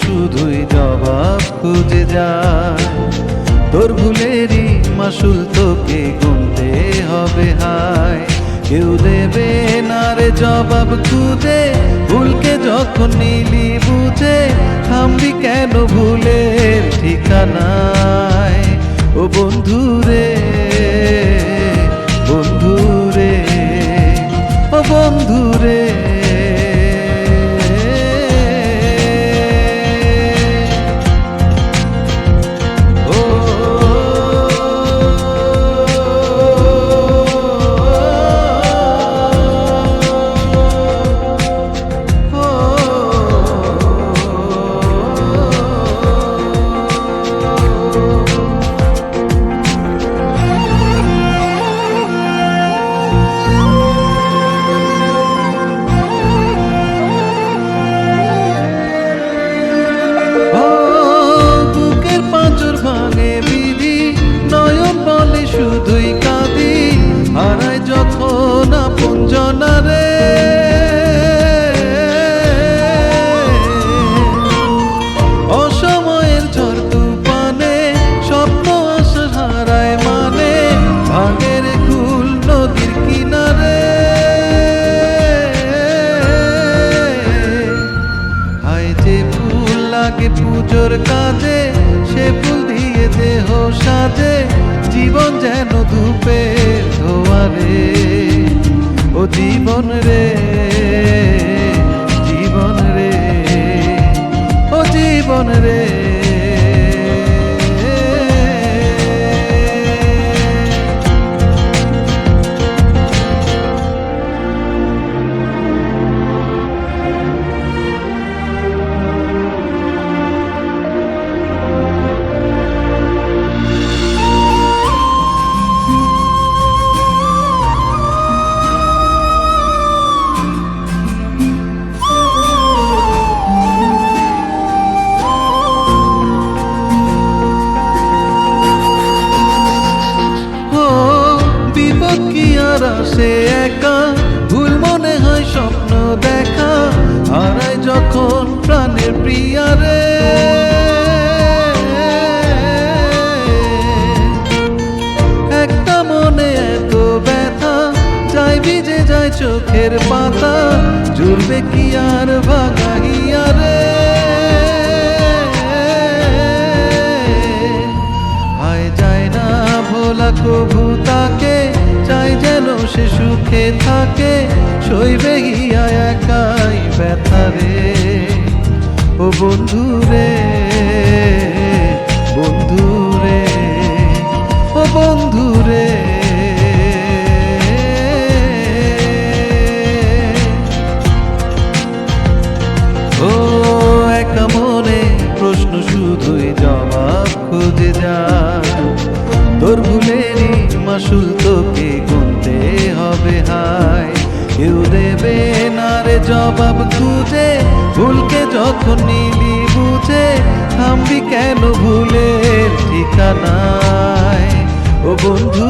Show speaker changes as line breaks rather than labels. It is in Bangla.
শুধুই জবাব খুঁজে যায়, তোর ভুলেরই মাসুল তোকে গুনতে হবে হায়। কেউ দেবে না রে জবাব খুঁজে, ভুলকে যখন নিলি বুঝে, থামবি কেন ভুলের ঠিকানায়। ও বন্ধুরে, বন্ধুরে, ও বন্ধুরে, শুধুই কাঁদি হারাই যখন আপনজনা রে। অসময়ের ঝড় তুফানে স্বপ্ন আশা হারায় মানে, ভাগের কুল নদীর কিনারে। হায় যে ফুল লাগে পুজোর কাজে, সে ফুল দিয়ে দেহ সাজে, জীবন যেন ধূপের ধোয়ারে। ও জীবন রে, জীবন রে, ও জীবন রে। সে একা ভুল মনে হয় স্বপ্ন দেখা, হারায় যখন প্রাণের প্রিয়ারে। একটা মনে এত ব্যথা, চাই ভিজে যায় চোখের পাতা, জুড়বে কি আর ভাগাইয়ারে। হায় যায় না ভোলা কভু তাকে, চাই যেন সে সুখে থাকে, সইবে গিয়া একাই ব্যথারে। ও বন্ধুরে, বন্ধুরে, ও বন্ধুরে। ও একা মনে প্রশ্ন শুধুই জবাব খুঁজে যায়, তোর ভুলেরই মাসুল তোকে গুনতে হবে হায়। কেউ দেবে না রে জবাব খুঁজে, ভুলকে যখন নিলি বুঝে, থামবি কেন ভুলের ঠিকানায়। ও বন্ধু